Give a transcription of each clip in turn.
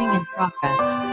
Recording in progress.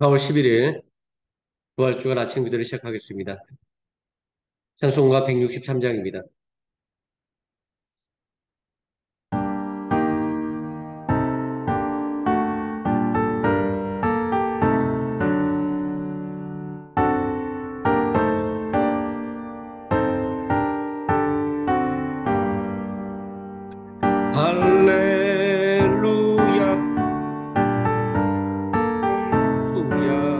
4월 11일 부활주간 아침 기도를 시작하겠습니다. 찬송가 163장입니다. 할렐루야 할렐루야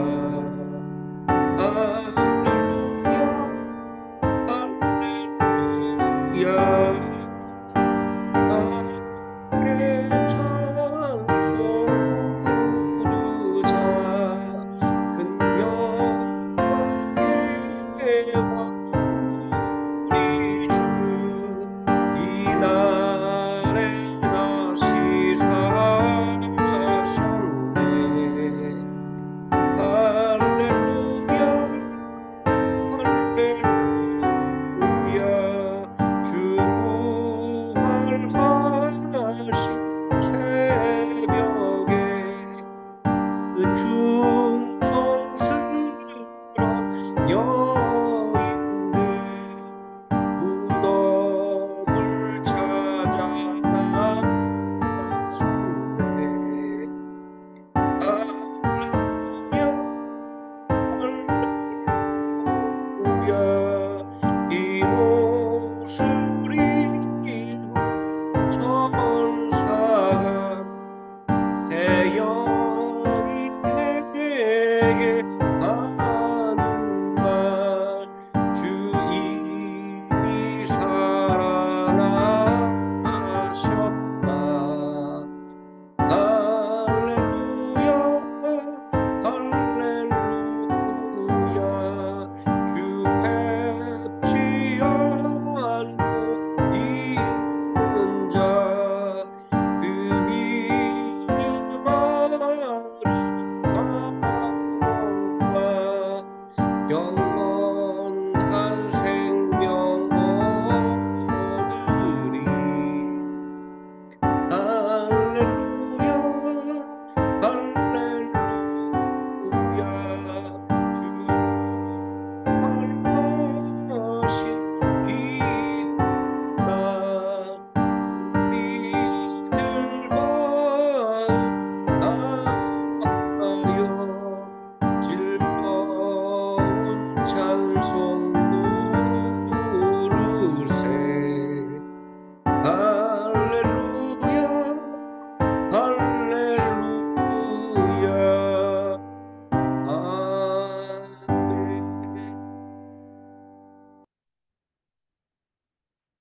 할렐루야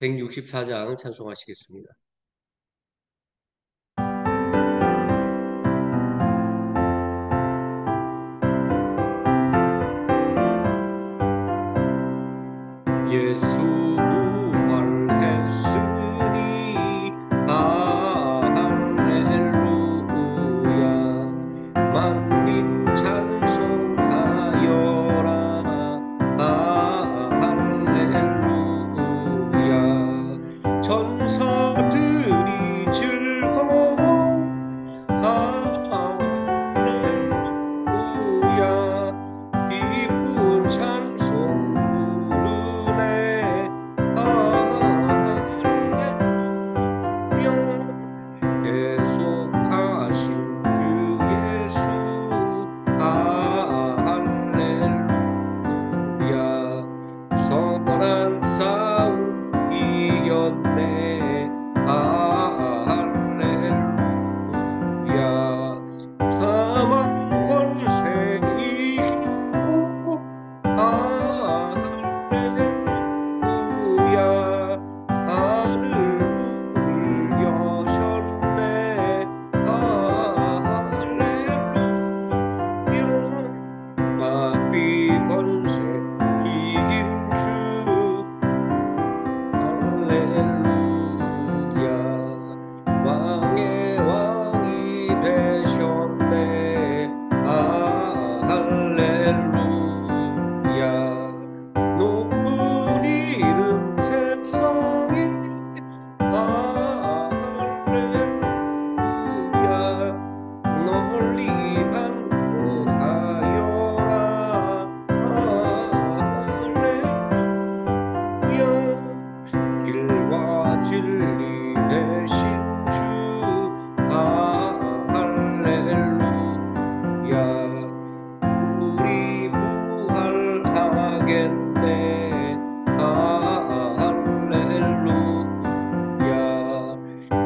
164장 찬송하시겠습니다. 예수 부활했으니 할렐루야. 만민 찬송하여라. 할렐루야. 천사들이 즐거워. 할렐루야. 기쁜 찬송 부르네. 할렐루야. 계속하신 주 예수. 할렐루야. 선한 싸움 이겼네. 할렐루야. 사망 권세 이기고. 할렐루야. 하늘 문을 여셨네. 할렐루야. 마귀 권세 이긴 주. 할렐루야. 왕의 왕이 되셨네. 할렐루야. 높은 이름 세상에. 할렐루야. 널리 반복하여라. 할렐루야. 길과 진리 되신 주. 할렐루야. 우리 부활하겠네. 할렐루야.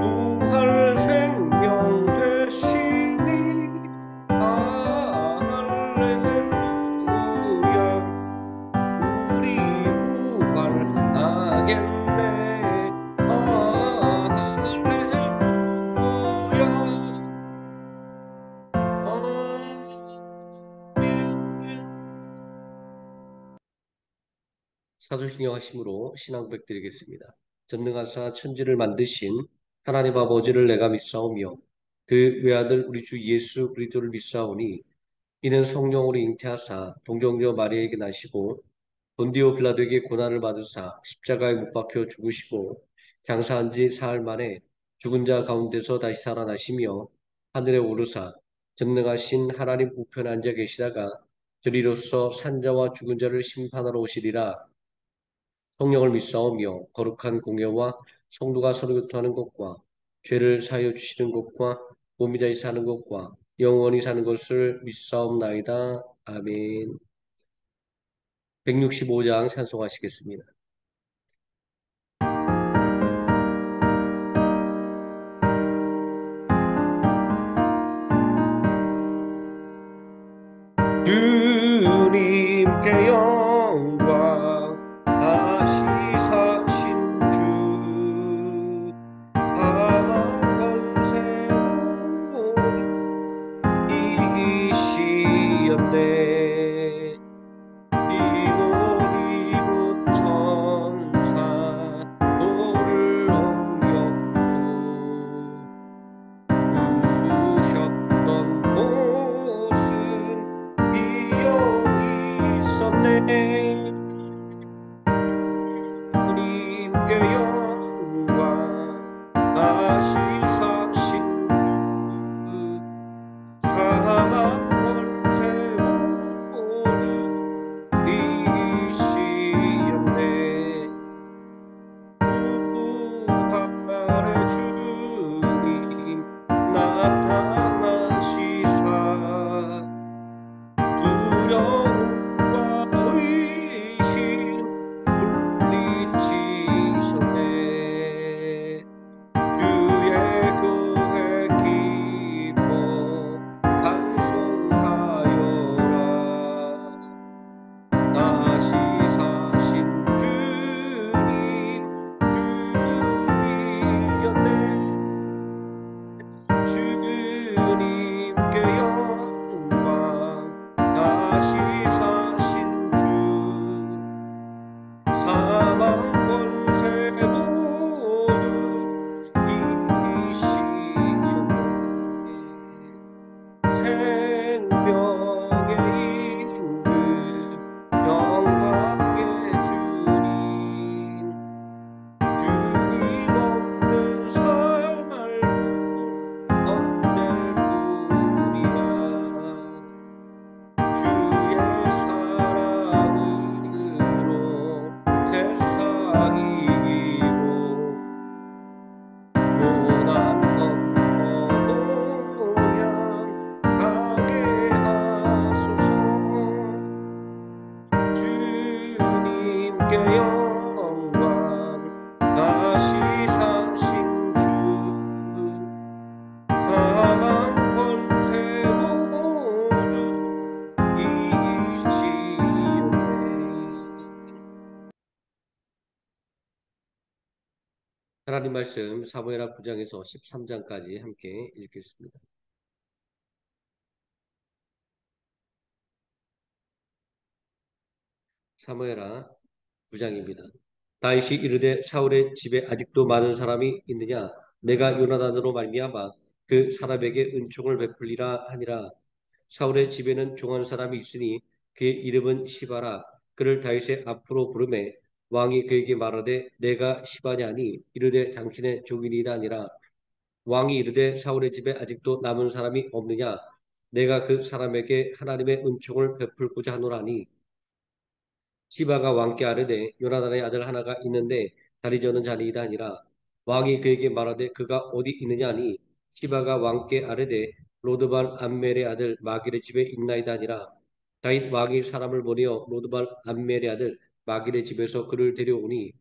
부활 생명 되시니. 할렐루야. 우리 부활하겠네. 사도신경 하심으로 신앙 고백드리겠습니다. 전능하사 천지를 만드신 하나님 아버지를 내가 믿사오며 그 외아들 우리 주 예수 그리스도를 믿사오니 이는 성령으로 잉태하사 동정녀 마리아에게 나시고 본디오 빌라도에게 고난을 받으사 십자가에 못 박혀 죽으시고 장사한 지 사흘 만에 죽은 자 가운데서 다시 살아나시며 하늘에 오르사 전능하신 하나님 우편에 앉아 계시다가 저리로서 산자와 죽은 자를 심판하러 오시리라. 성령을 믿사오며 거룩한 공예와 성도가 서로 교통하는 것과 죄를 사하여 주시는 것과 몸이 다시 사는 것과 영원히 사는 것을 믿사옵나이다. 아멘. 165장 찬송하시겠습니다. 주님께 영광. 다시 사신 주. 사망 권세 모두 이기시었네. 흰옷 입은 천사 도를 옮겼고 누우셨던 곳은 비어 있었네. 하나님 말씀 사무엘하 9장에서 13장까지 함께 읽겠습니다. 사무엘하 9장입니다. 다윗이 이르되 사울의 집에 아직도 많은 사람이 있느냐? 내가 요나단으로 말미암아 그 사람에게 은총을 베풀리라 하니라. 사울의 집에는 종한 사람이 있으니 그의 이름은 시바라. 그를 다윗의 앞으로 부르매 왕이 그에게 말하되 내가 시바냐니 이르되 당신의 종이니이다 아니라. 왕이 이르되 사울의 집에 아직도 남은 사람이 없느냐? 내가 그 사람에게 하나님의 은총을 베풀고자 하노라니. 시바가 왕께 아뢰되 요나단의 아들 하나가 있는데 다리 저는 자니이다 아니라. 왕이 그에게 말하되 그가 어디 있느냐 하니. 시바가 왕께 아뢰되 로드발 암멜의 아들 마길의 집에 있나이다 아니라. 다윗 왕이 사람을 보내어 로드발 암멜의 아들 마길의 집에서 그를 데려오니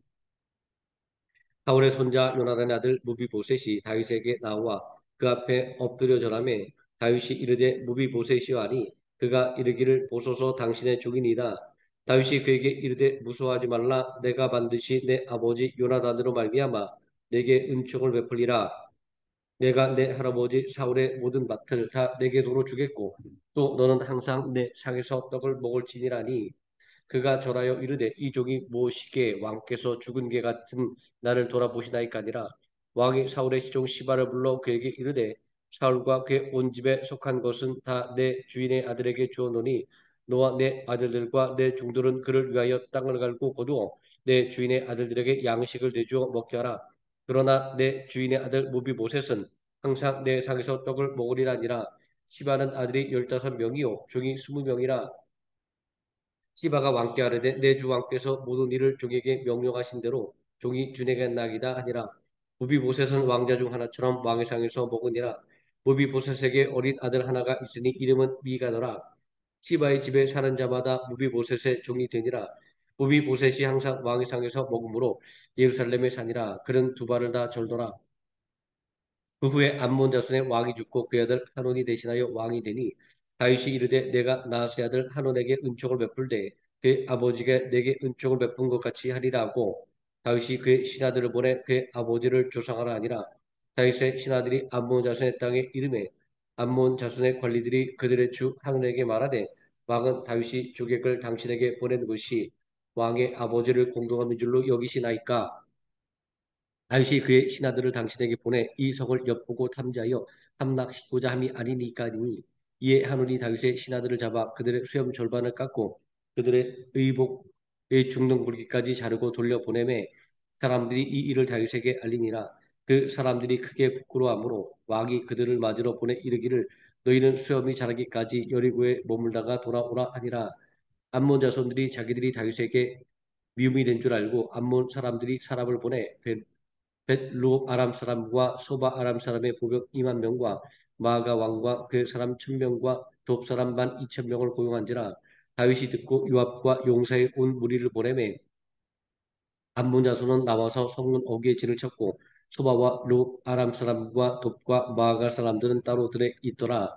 사울의 손자 요나단의 아들 무비보셋이 다윗에게 나와 그 앞에 엎드려 절하매 다윗이 이르되 무비보셋이여 하니 그가 이르기를 보소서 당신의 종이니이다. 다윗이 그에게 이르되 무서워하지 말라. 내가 반드시 내 아버지 요나단으로 말미암아 내게 은총을 베풀리라. 내가 내 할아버지 사울의 모든 밭을 다 내게 도로 주겠고 또 너는 항상 내 상에서 떡을 먹을지니라니. 그가 절하여 이르되 이 종이 무엇이기에 왕께서 죽은 개 같은 나를 돌아보시나이까 아니라. 왕이 사울의 시종 시바를 불러 그에게 이르되 사울과 그의 온 집에 속한 것은 다 내 주인의 아들에게 주었노니 너와 내 아들들과 내 종들은 그를 위하여 땅을 갈고 거두어 내 주인의 아들들에게 양식을 내주어 먹게 하라. 그러나 내 주인의 아들 무비보셋은 항상 내 상에서 떡을 먹으리라니라. 시바는 아들이 15명이요 종이 20명이라. 시바가 왕께 아뢰되 내 주 왕께서 모든 일을 종에게 명령하신 대로 종이 준에게 나기다 하니라. 무비보셋은 왕자 중 하나처럼 왕의 상에서 먹으니라. 무비보셋에게 어린 아들 하나가 있으니 이름은 미가더라. 시바의 집에 사는 자마다 무비보셋의 종이 되니라. 무비보셋이 항상 왕의 상에서 먹으므로 예루살렘에 사니라. 그는 두 발을 다 절더라. 그 후에 암몬 자손의 왕이 죽고 그의 아들 하논이 대신하여 왕이 되니 다윗이 이르되 내가 나아스의 아들 하논에게 은총을 베풀되 그의 아버지가 내게 은총을 베푼 것 같이 하리라 하고 다윗이 그의 신하들을 보내 그의 아버지를 조상하라 하니라. 다윗의 신하들이 암몬 자손의 땅에 이름에 암몬 자손의 관리들이 그들의 주 하논에게 말하되 왕은 다윗이 조객을 당신에게 보낸 것이 왕의 아버지를 공경하는 줄로 여기시나이까. 다윗이 그의 신하들을 당신에게 보내 이 성을 엿보고 탐지하여 함락시키고자 함이 아니니까니. 이에 하논이 다윗의 신하들을 잡아 그들의 수염 절반을 깎고 그들의 의복의 중등 굵기까지 자르고 돌려보내매 사람들이 이 일을 다윗에게 알리니라. 그 사람들이 크게 부끄러워하므로 왕이 그들을 맞으러 보내 이르기를 너희는 수염이 자라기까지 여리고에 머물다가 돌아오라 하니라. 암몬 자손들이 자기들이 다윗에게 미움이 된 줄 알고 암몬 사람들이 사람을 보내 벳루 아람 사람과 소바 아람 사람의 보병 2만 명과 마가 왕과 그 사람 1,000명과 돕 사람 반 2,000명을 고용한지라. 다윗이 듣고 요압과 용사의 온 무리를 보내매 암몬 자손은 나와서 성문 어귀에 진을 쳤고 소바와 루 아람 사람과 돕과 마가 사람들은 따로 들에 있더라.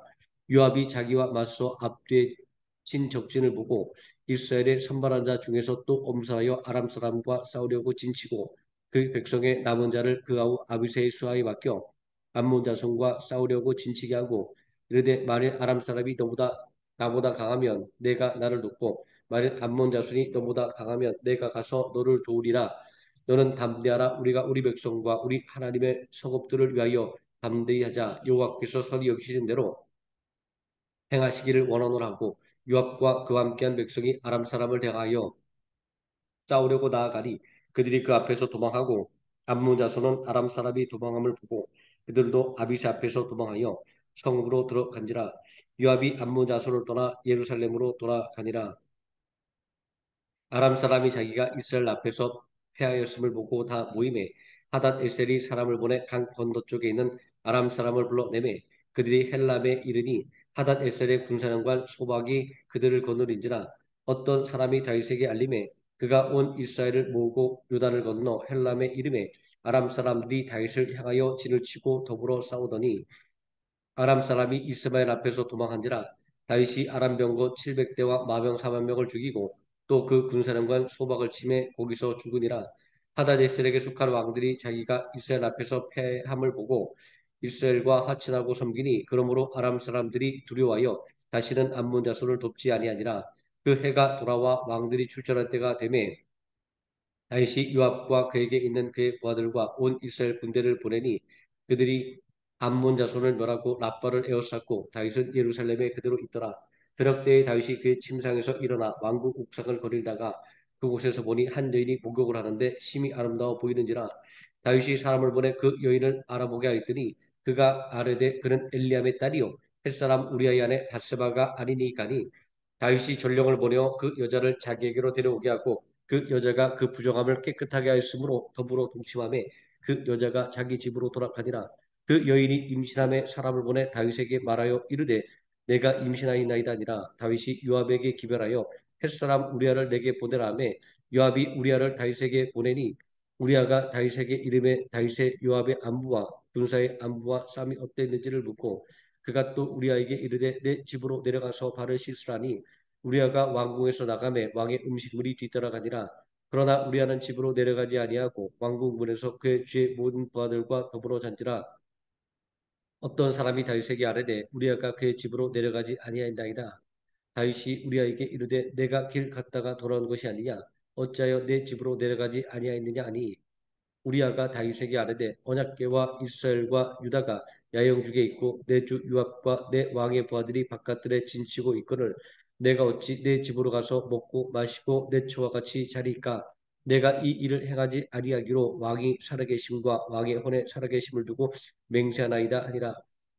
요압이 자기와 맞서 앞뒤에 친 적진을 보고 이스라엘의 선발한 자 중에서 또 엄선하여 아람 사람과 싸우려고 진치고 그 백성의 남은 자를 그 아우 아비새의 수하에 맡겨 암몬 자손과 싸우려고 진치게 하고 이르되 만일 아람 사람이 너보다 나보다 강하면 내가 나를 돕고 만일 암몬 자손이 너보다 강하면 내가 가서 너를 도우리라. 너는 담대하라. 우리가 우리 백성과 우리 하나님의 성읍들을 위하여 담대히 하자. 여호와께서 선히 여기시는 대로 행하시기를 원하노라고. 요압과 그와 함께한 백성이 아람 사람을 대하여 싸우려고 나아가니 그들이 그 앞에서 도망하고 암몬 자손은 아람 사람이 도망함을 보고 그들도 아비새 앞에서 도망하여 성읍으로 들어간지라. 요압이 암몬 자손을 떠나 예루살렘으로 돌아가니라. 아람 사람이 자기가 이스라엘 앞에서 패하였음을 보고 다 모임에 하닷 에셀이 사람을 보내 강 건너쪽에 있는 아람 사람을 불러내매 그들이 헬람에 이르니 하닷 에셀의 군사령관 소박이 그들을 거느린지라. 어떤 사람이 다윗에게 알림해 그가 온 이스라엘을 모으고 요단을 건너 헬람에 이름에 아람 사람들이 다윗을 향하여 진을 치고 더불어 싸우더니 아람 사람이 이스마엘 앞에서 도망한지라. 다윗이 아람 병거 700대와 마병 4만 명을 죽이고 또 그 군사령관 소박을 치매 거기서 죽으니라. 하다데셀에게 속한 왕들이 자기가 이스라엘 앞에서 패함을 보고 이스라엘과 화친하고 섬기니 그러므로 아람 사람들이 두려워하여 다시는 암몬 자손을 돕지 아니하니라. 그 해가 돌아와 왕들이 출전할 때가 되매 다윗이 요압과 그에게 있는 그의 부하들과 온 이스라엘 군대를 보내니 그들이 암몬 자손을 멸하고 라빠를 에워쌌고 다윗은 예루살렘에 그대로 있더라. 저녁 때에 다윗이 그의 침상에서 일어나 왕궁 옥상을 거닐다가 그곳에서 보니 한 여인이 목욕을 하는데 심히 아름다워 보이는지라. 다윗이 사람을 보내 그 여인을 알아보게 하였더니 그가 아뢰되 그는 엘리암의 딸이요 햇사람 우리아의 아내 바세바가 아니니까니. 다윗이 전령을 보내어 그 여자를 자기에게로 데려오게 하고 그 여자가 그 부정함을 깨끗하게 하였으므로 더불어 동침하며 그 여자가 자기 집으로 돌아가니라. 그 여인이 임신함에 사람을 보내 다윗에게 말하여 이르되 내가 임신하였나이다 하니라. 다윗이 요압에게 기별하여 햇사람 우리아를 내게 보내라 하며 요압이 우리아를 다윗에게 보내니 우리아가 다윗에게 이름에 다윗의 요압의 안부와 군사의 안부와 싸움이 어땠는지를 묻고 그가 또 우리아에게 이르되 내 집으로 내려가서 발을 씻으라니 우리아가 왕궁에서 나가매 왕의 음식물이 뒤따라가니라. 그러나 우리아는 집으로 내려가지 아니하고 왕궁 문에서 그의 주의 모든 부하들과 더불어 잔지라. 어떤 사람이 다윗에게 아뢰되 우리아가 그의 집으로 내려가지 아니하인다이다. 다윗이 우리아에게 이르되 내가 길 갔다가 돌아온 것이 아니냐 어찌하여 내 집으로 내려가지 아니하였느냐 하니 우리아가 다윗에게 아뢰되 언약궤와 이스라엘과 유다가 야영중에 있고 내 주 요압과 내 왕의 부하들이 바깥들에 진치고 있거늘 내가 어찌 내 집으로 가서 먹고 마시고 내 처와 같이 자리까. 내가 이 일을 행하지 아니하기로 왕이 살아계심과 왕의 혼에 살아계심을 두고 맹세하나이다 하니라.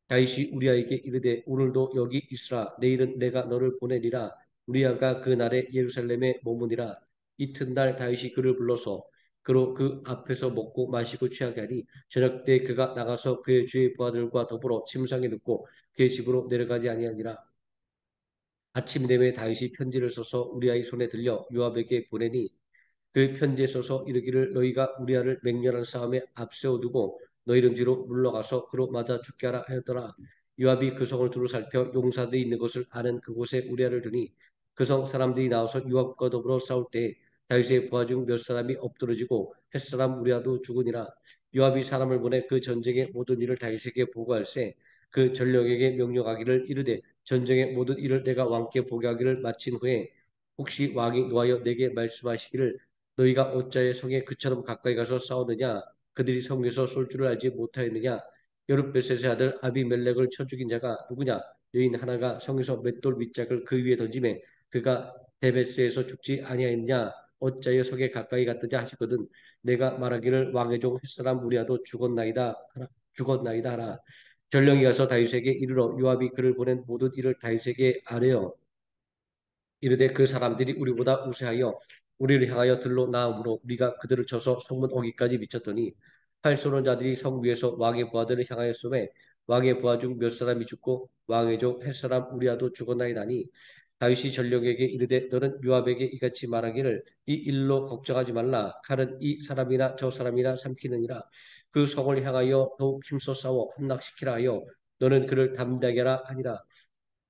다윗이 우리아에게 이르되 오늘도 여기 있으라. 내일은 내가 너를 보내리라. 우리아가 그 날에 예루살렘에 머무니라. 이튿날 다윗이 그를 불러서 그로 그 앞에서 먹고 마시고 취하게 하니 저녁 때 그가 나가서 그의 주의 부하들과 더불어 침상에 눕고 그의 집으로 내려가지 아니하니라. 아침 내에 다윗이 편지를 써서 우리아의 손에 들려 요압에게 보내니 그 편지에 써서 이르기를 너희가 우리아를 맹렬한 싸움에 앞세워두고 너희는 뒤로 물러가서 그로 맞아 죽게 하라 하였더라. 요압이 그 성을 두루 살펴 용사들이 있는 것을 아는 그곳에 우리아를 두니 그 성 사람들이 나와서 요압과 더불어 싸울 때 다윗의 부하 중 몇 사람이 엎드러지고 햇사람 우리아도 죽으니라. 요압이 사람을 보내 그 전쟁의 모든 일을 다윗에게 보고할세 그 전령에게 명령하기를 이르되 전쟁의 모든 일을 내가 왕께 보게 하기를 마친 후에 혹시 왕이 노하여 내게 말씀하시기를 너희가 어찌하여 성에 그처럼 가까이 가서 싸우느냐 그들이 성에서 쏠 줄을 알지 못하였느냐 여룻베셋의 아들 아비멜렉을 쳐 죽인 자가 누구냐 여인 하나가 성에서 맷돌 밑짝을 그 위에 던지매 그가 데베스에서 죽지 아니하였느냐 어찌하여 성에 가까이 갔느냐 하시거든 내가 말하기를 왕의 종 햇사람 우리아도 죽었나이다 하라. 전령이 가서 다윗에게 이르러 요압이 그를 보낸 모든 일을 다윗에게 아뢰어 이르되 그 사람들이 우리보다 우세하여 우리를 향하여 들로 나음으로 우리가 그들을 쳐서 성문 오기까지 미쳤더니 활 쏘는 자들이 성 위에서 왕의 부하들을 향하였음에 왕의 부하 중 몇 사람이 죽고 왕의 종 햇사람 우리아도 죽었나이다니. 다윗이 전령에게 이르되 너는 요압에게 이같이 말하기를 이 일로 걱정하지 말라. 칼은 이 사람이나 저 사람이나 삼키느니라. 그 성을 향하여 더욱 힘써 싸워 함락시키라 하여 너는 그를 담대하게 하라 하니라.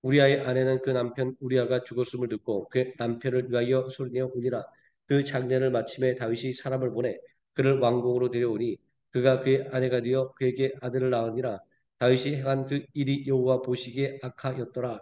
우리아의 아내는 그 남편 우리아가 죽었음을 듣고 그 남편을 위하여 소리내어 우니라. 그 장례를 마침에 다윗이 사람을 보내 그를 왕궁으로 데려오니 그가 그의 아내가 되어 그에게 아들을 낳으니라. 다윗이 행한 그 일이 여호와 보시기에 악하였더라.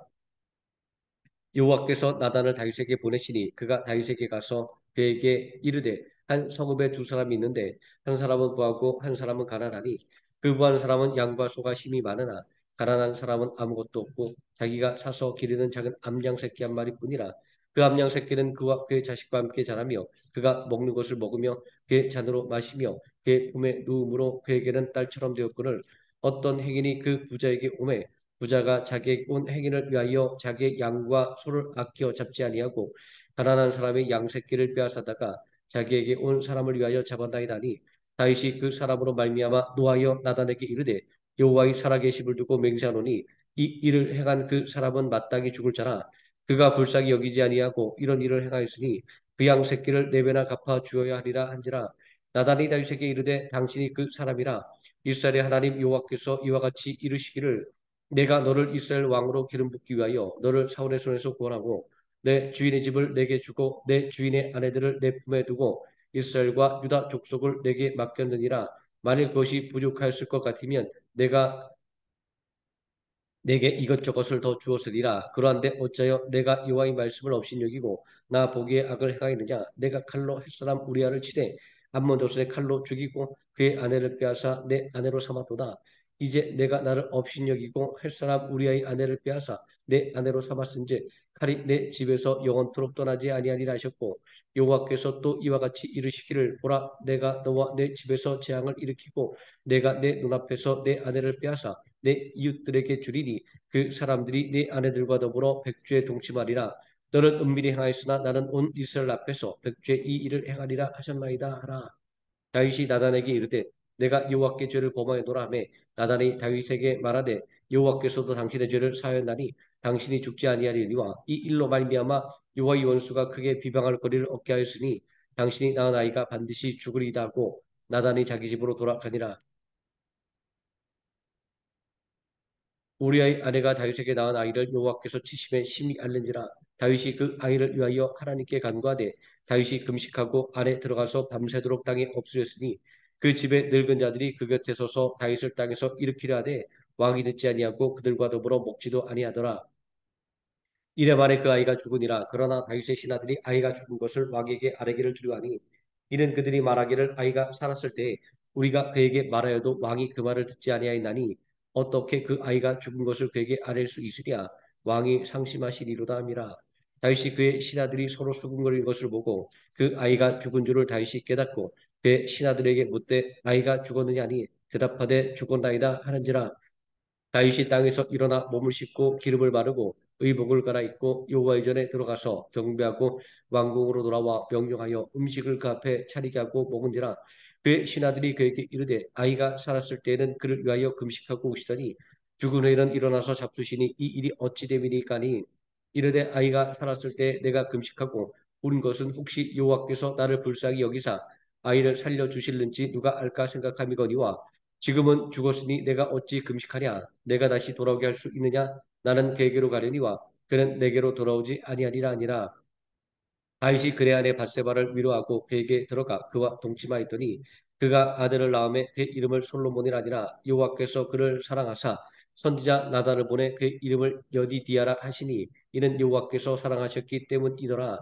여호와께서 나단을 다윗에게 보내시니 그가 다윗에게 가서 그에게 이르되 한 성읍에 두 사람이 있는데 한 사람은 부하고 한 사람은 가난하니 그 부하는 사람은 양과 소가 힘이 많으나 가난한 사람은 아무것도 없고 자기가 사서 기르는 작은 암양 새끼 한 마리뿐이라. 그 암양 새끼는 그와 그의 자식과 함께 자라며 그가 먹는 것을 먹으며 그의 잔으로 마시며 그의 품에 누움으로 그에게는 딸처럼 되었거늘 어떤 행인이 그 부자에게 오매 부자가 자기에게 온 행인을 위하여 자기의 양과 소를 아껴 잡지 아니하고 가난한 사람의 양 새끼를 빼앗아다가 자기에게 온 사람을 위하여 잡아다니다니 다윗이 그 사람으로 말미암아 노하여 나단에게 이르되 여호와의 살아계심을 두고 맹세하노니 이 일을 행한 그 사람은 마땅히 죽을 자라. 그가 불쌍히 여기지 아니하고 이런 일을 행하였으니 그 양 새끼를 네 배나 갚아 주어야 하리라 한지라. 나단이 다윗에게 이르되 당신이 그 사람이라. 이스라엘의 하나님 여호와께서 이와 같이 이르시기를 내가 너를 이스라엘 왕으로 기름 붓기 위하여 너를 사울의 손에서 구원하고 내 주인의 집을 내게 주고 내 주인의 아내들을 내 품에 두고 이스라엘과 유다 족속을 내게 맡겼느니라. 만일 그것이 부족하였을 것 같으면 내가 내게 이것저것을 더 주었으리라. 그러한데 어찌하여 내가 여호와의 말씀을 업신여기고 나 보기에 악을 행하였느냐. 내가 칼로 햇사람 우리아를 치되 암몬 자손의 칼로 죽이고 그의 아내를 빼앗아 내 아내로 삼았도다. 이제 내가 나를 업신여기고 햇사람 우리아의 아내를 빼앗아 내 아내로 삼았은즉 칼이 내 집에서 영원토록 떠나지 아니하리라 하셨고, 여호와께서 또 이와 같이 이르시기를, 보라, 내가 너와 내 집에서 재앙을 일으키고 내가 내 눈앞에서 내 아내를 빼앗아 내 이웃들에게 주리니 그 사람들이 네 아내들과 더불어 백주에 동침하리라. 너는 은밀히 행하였으나 나는 온 이스라엘 앞에서 백주에 이 일을 행하리라 하셨나이다 하라. 다윗이 나단에게 이르되 내가 여호와께 죄를 범하였노라 하매, 나단이 다윗에게 말하되 여호와께서도 당신의 죄를 사하였나니 당신이 죽지 아니하리니와 이 일로 말미암아 여호와의 원수가 크게 비방할 거리를 얻게 하였으니 당신이 낳은 아이가 반드시 죽으리이다 하고 나단이 자기 집으로 돌아가니라. 우리의 아내가 다윗에게 낳은 아이를 여호와께서 치심에 심히 알른지라. 다윗이 그 아이를 위하여 하나님께 간구하되 다윗이 금식하고 안에 들어가서 밤새도록 땅에 엎드렸으니 그 집의 늙은 자들이 그 곁에 서서 다윗을 땅에서 일으키려 하되 왕이 듣지 아니하고 그들과 더불어 먹지도 아니하더라. 이래 만에 그 아이가 죽으니라. 그러나 다윗의 신하들이 아이가 죽은 것을 왕에게 아뢰기를 두려워하니, 이는 그들이 말하기를 아이가 살았을 때 우리가 그에게 말하여도 왕이 그 말을 듣지 아니하였나니 어떻게 그 아이가 죽은 것을 그에게 아뢰 수 있으랴. 왕이 상심하시리로다 함이라. 다윗이 그의 신하들이 서로 수군거리는 것을 보고 그 아이가 죽은 줄을 다윗이 깨닫고 그의 신하들에게 묻되 아이가 죽었느냐 하니 대답하되 죽었나이다 하는지라. 다윗이 땅에서 일어나 몸을 씻고 기름을 바르고 의복을 갈아입고 여호와의 전에 들어가서 경배하고 왕궁으로 돌아와 명령하여 음식을 그 앞에 차리게 하고 먹은지라. 그의 신하들이 그에게 이르되 아이가 살았을 때에는 그를 위하여 금식하고 오시더니 죽은 후에는 일어나서 잡수시니 이 일이 어찌 됨이니까니. 이르되 아이가 살았을 때 내가 금식하고 운 것은 혹시 여호와께서 나를 불쌍히 여기사 아이를 살려 주실는지 누가 알까 생각함이거니와, 지금은 죽었으니 내가 어찌 금식하랴. 내가 다시 돌아오게 할 수 있느냐. 나는 그에게로 가려니와 그는 내게로 돌아오지 아니하리라 하니라. 다윗이 그의 아내 bat세바를 위로하고 그에게 들어가 그와 동침하였더니 그가 아들을 낳음에 그의 이름을 솔로몬이라 하니라. 여호와께서 그를 사랑하사 선지자 나단을 보내 그의 이름을 여디디아라 하시니 이는 여호와께서 사랑하셨기 때문이더라.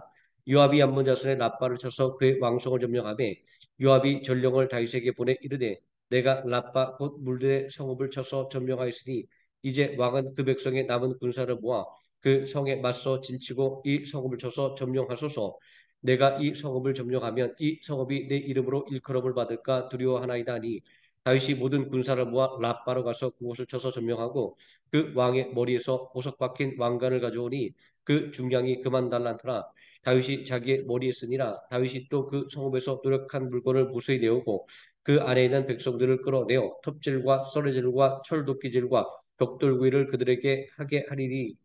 요압이 암몬 자손의 라빠를 쳐서 그의 왕성을 점령하매 요압이 전령을 다윗에게 보내 이르되 내가 라빠 곧 물들의 성읍을 쳐서 점령하였으니 이제 왕은 그 백성의 남은 군사를 모아 그 성에 맞서 진치고 이 성읍을 쳐서 점령하소서. 내가 이 성읍을 점령하면 이 성읍이 내 이름으로 일컬음을 받을까 두려워하나이다 하니, 다윗이 모든 군사를 모아 라빠로 가서 그곳을 쳐서 점령하고 그 왕의 머리에서 보석 박힌 왕관을 가져오니 그 중량이 그만 달란트라. 다윗이 자기의 머리에 쓰니라. 다윗이 또 그 성읍에서 노력한 물건을 무수히 내오고 그 안에 있는 백성들을 끌어내어 톱질과 썰어질과 철도끼질과 벽돌구이를 그들에게 하게 하리니,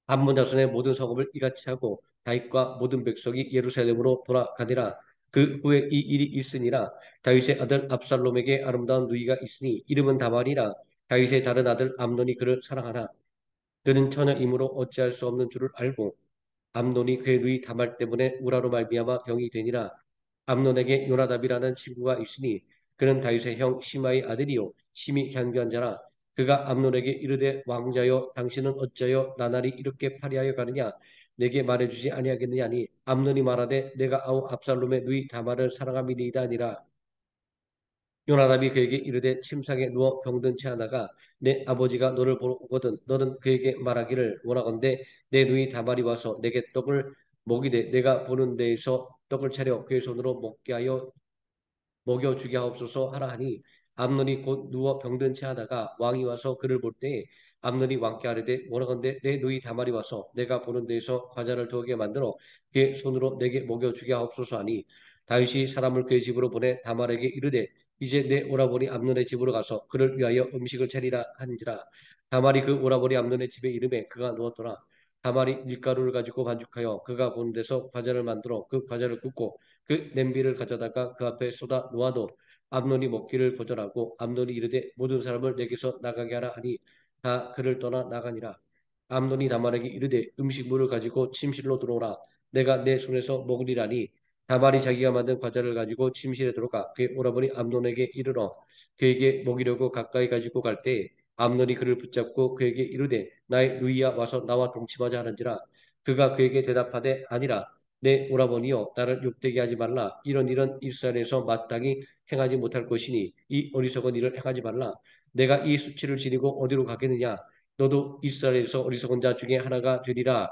암몬 자손의 모든 성읍을 이같이 하고 다윗과 모든 백성이 예루살렘으로 돌아가니라. 그 후에 이 일이 있으니라. 다윗의 아들 압살롬에게 아름다운 누이가 있으니 이름은 다말이라. 다윗의 다른 아들 암논이 그를 사랑하나 그는 처녀이므로 어찌할 수 없는 줄을 알고 암논이 그의 누이 다말 때문에 우라로 말미암아 병이 되니라. 암논에게 요나답이라는 친구가 있으니 그는 다윗의 형 시마의 아들이요 심히 견고한 자라. 그가 암논에게 이르되 왕자여 당신은 어찌하여 나날이 이렇게 파리하여 가느냐. 내게 말해주지 아니하겠느냐 하니, 암논이 말하되 내가 아우 압살롬의 누이 다말을 사랑함이니이다 아니라. 요나답이 그에게 이르되 침상에 누워 병든 채 하다가 내 아버지가 너를 보러 오거든 너는 그에게 말하기를, 원하건대 내 누이 다말이 와서 내게 떡을 먹이되 내가 보는 데에서 떡을 차려 그의 손으로 먹게 하여 먹여주게 하옵소서 하라 하니, 암논이 곧 누워 병든 채 하다가 왕이 와서 그를 볼 때에 암논이 왕께 아뢰되 원하건대 내 누이 다말이 와서 내가 보는 데에서 과자를 더하게 만들어 그의 손으로 내게 먹여주게 하옵소서 하니, 다윗이 사람을 그의 집으로 보내 다말에게 이르되 이제 내 오라버니 암논의 집으로 가서 그를 위하여 음식을 차리라 하는지라. 다말이 그 오라버니 암논의 집에 이름에 그가 누웠더라. 다말이 밀가루를 가지고 반죽하여 그가 보는 데서 과자를 만들어 그 과자를 굽고 그 냄비를 가져다가 그 앞에 쏟아 놓아도 암논이 먹기를 거절하고, 암논이 이르되 모든 사람을 내게서 나가게 하라 하니 다 그를 떠나 나가니라. 암논이 다말에게 이르되 음식물을 가지고 침실로 들어오라. 내가 내 손에서 먹으리라니, 다말이 자기가 만든 과자를 가지고 침실에 들어가 그의 오라버니 암논에게 이르러 그에게 먹이려고 가까이 가지고 갈 때 암논이 그를 붙잡고 그에게 이르되 나의 누이야 와서 나와 동침하자 하는지라 그가 그에게 대답하되 아니라 내 오라버니여 나를 욕되게 하지 말라 이런 이스라엘에서 마땅히 행하지 못할 것이니 이 어리석은 일을 행하지 말라 내가 이 수치를 지니고 어디로 가겠느냐 너도 이스라엘에서 어리석은 자 중에 하나가 되리라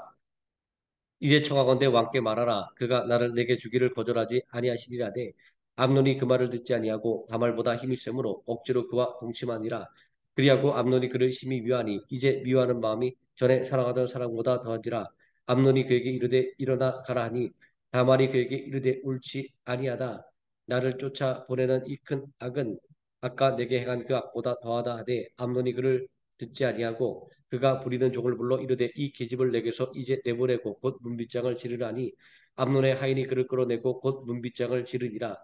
이제 청하건대 왕께 말하라. 그가 나를 내게 주기를 거절하지 아니하시리라되 암논이 그 말을 듣지 아니하고 다말보다 힘이 세므로 억지로 그와 동침하니라. 그리하고 암논이 그를 심히 미워하니 이제 미워하는 마음이 전에 사랑하던 사랑보다 더한지라. 암논이 그에게 이르되 일어나 가라 하니 다말이 그에게 이르되 옳지 아니하다. 나를 쫓아 보내는 이 큰 악은 아까 내게 행한 그 악보다 더하다 하되 암논이 그를 듣지 아니하고 그가 부리는 종을 불러 이르되 이 계집을 내게서 이제 내보내고 곧 문빗장을 지르라니 암논의 하인이 그를 끌어내고 곧 문빗장을 지르니라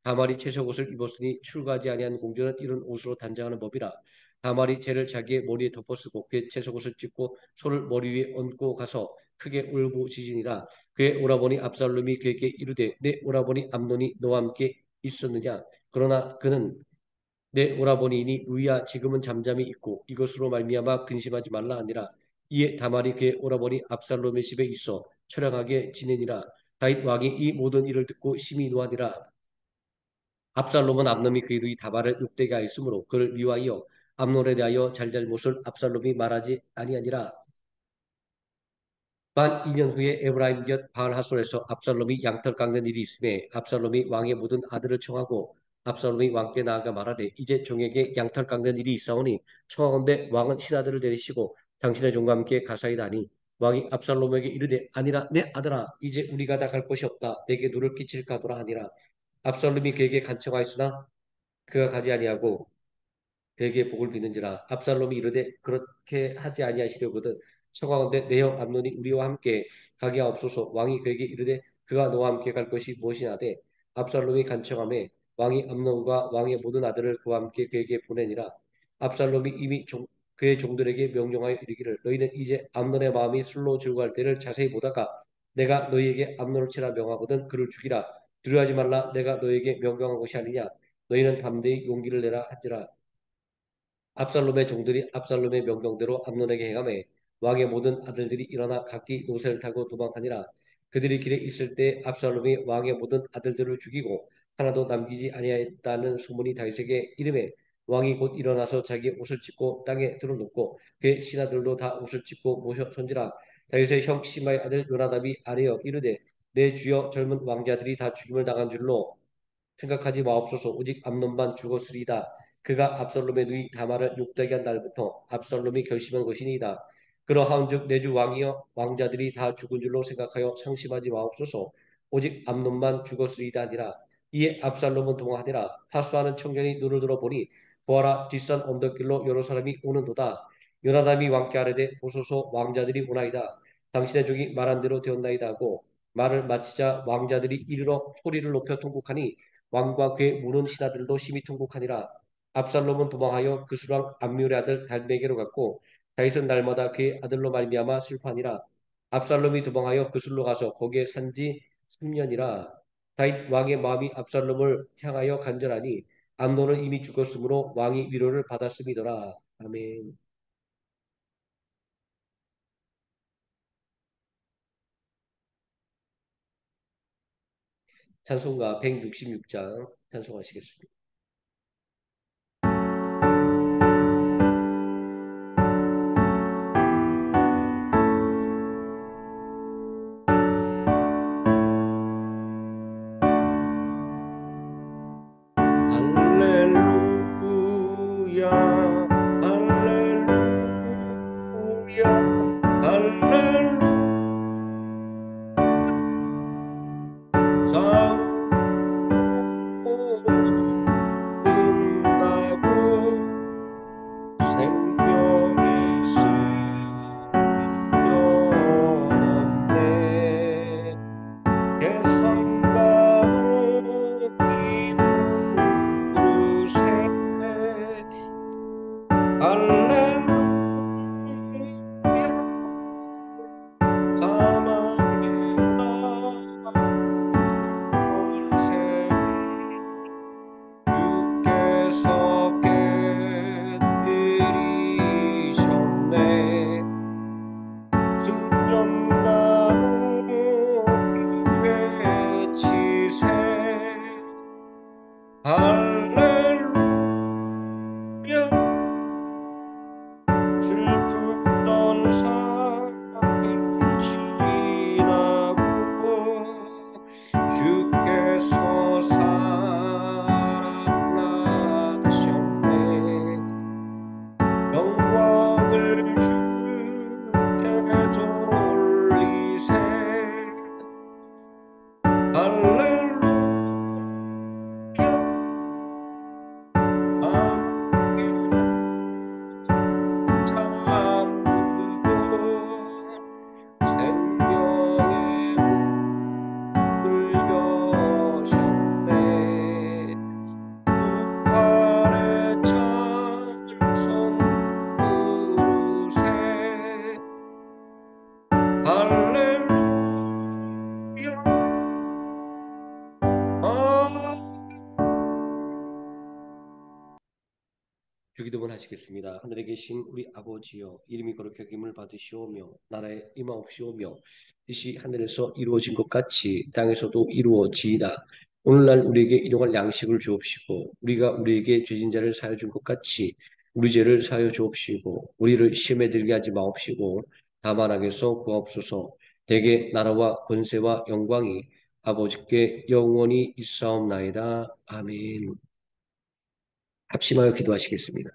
다말이 채색 옷을 입었으니 출가하지 아니한 공주는 이런 옷으로 단장하는 법이라 다말이 채를 자기의 머리에 덮어쓰고 그의 채색 옷을 찢고 손을 머리 위에 얹고 가서 크게 울부짖으니라 그의 오라버니 압살롬이 그에게 이르되 내 오라버니 암논이 너와 함께 있었느냐 그러나 그는 내 오라버니니 누이야 지금은 잠잠히 있고 이것으로 말미암아 근심하지 말라 하니라 이에 다말이 그의 오라버니 압살롬의 집에 있어 처량하게 지내니라 다윗 왕이 이 모든 일을 듣고 심히 노하니라 압살롬은 암놈이 그 이르이 다말을 욕되게 하였으므로 그를 미워하여 암논에 대하여 잘잘못을 압살롬이 말하지 아니하니라 만 2년 후에 에브라임 곁 바알하솔에서 압살롬이 양털 깎는 일이 있음에 압살롬이 왕의 모든 아들을 청하고 압살롬이 왕께 나아가 말하되 이제 종에게 양털 깎는 일이 있사오니 청하건대 왕은 신하들을 데리시고 당신의 종과 함께 가사이다니 왕이 압살롬에게 이르되 아니라 내 아들아 이제 우리가 다 갈 곳이 없다 내게 누를 끼칠까도라 하니라 압살롬이 그에게 간청하였으나 그가 가지 아니하고 그에게 복을 비는지라 압살롬이 이르되 그렇게 하지 아니하시려거든 청하건대 내 형 암논이 우리와 함께 가게 하옵소서 왕이 그에게 이르되 그가 너와 함께 갈 것이 무엇이냐되 압살롬이 간청하매 왕이 암논과 왕의 모든 아들을 그와 함께 그에게 보내니라 압살롬이 이미 그의 종들에게 명령하여 이르기를 너희는 이제 암논의 마음이 술로 즐거할 때를 자세히 보다가 내가 너희에게 암논을 치라 명하거든 그를 죽이라 두려워하지 말라 내가 너희에게 명령한 것이 아니냐 너희는 담대히 용기를 내라 한지라 압살롬의 종들이 압살롬의 명령대로 암논에게 행하매 왕의 모든 아들들이 일어나 각기 노새를 타고 도망하니라. 그들이 길에 있을 때 압살롬이 왕의 모든 아들들을 죽이고 하나도 남기지 아니하였다는 소문이 다윗에게 이름에 왕이 곧 일어나서 자기 옷을 찢고 땅에 들어눕고 그의 신하들도 다 옷을 찢고 모셔 선지라. 다윗의 형 시마의 아들 요나답이 아뢰어 이르되 내 주여 젊은 왕자들이 다 죽임을 당한 줄로 생각하지 마옵소서 오직 암논만 죽었으리이다. 그가 압살롬의 누이 다말을 욕되게 한 날부터 압살롬이 결심한 것이니이다. 그러하온즉 내 주 왕이여 왕자들이 다 죽은 줄로 생각하여 상심하지 마옵소서 오직 암논만 죽었으리이다 하니라. 이에 압살롬은 도망하니라. 파수하는 청년이 눈을 들어 보니 보아라 뒷산 언덕길로 여러 사람이 오는도다. 요나단이 왕께 아뢰되 보소서 왕자들이 오나이다. 당신의 종이 말한 대로 되었나이다 하고 말을 마치자 왕자들이 이르러 소리를 높여 통곡하니 왕과 그의 모든 신하들도 심히 통곡하니라. 압살롬은 도망하여 그 수랑 암미울의 아들 달메게로 갔고 다윗은 날마다 그의 아들로 말미암아 슬퍼하니라. 압살롬이 도망하여 그술로 가서 거기에 산지 3년이라. 다윗 왕의 마음이 압살롬을 향하여 간절하니 암논은 이미 죽었으므로 왕이 위로를 받았음이더라. 아멘. 찬송가 166장 찬송하시겠습니다. 할렐루야 할렐루야 할렐루야 싸운다고 생명이 쓰여졌네 개성가는 이 부르세 할렐루야 숙련가로 외치세 할렐루야 슬프던 삶이 지나고 주께서 살아나셨네 영광을 주께 돌리세 할렐루야 아무개로 잠그고 생명의 문을 여셨네 부활의 찬송 부르세 할렐루야 주기도문 하시겠습니다. 하늘에 계신 우리 아버지여 이름이 거룩히 여김을 받으시오며 나라의 임하옵시오며 뜻이 하늘에서 이루어진 것 같이 땅에서도 이루어지이다. 오늘날 우리에게 일용할 양식을 주옵시고 우리가 우리에게 죄진 자를 사하여 준 것 같이 우리 죄를 사하여 주옵시고 우리를 시험에 들게 하지 마옵시고 다만 악에서 구하옵소서. 대개 나라와 권세와 영광이 아버지께 영원히 있사옵나이다. 아멘. 합심하여 기도하시겠습니다.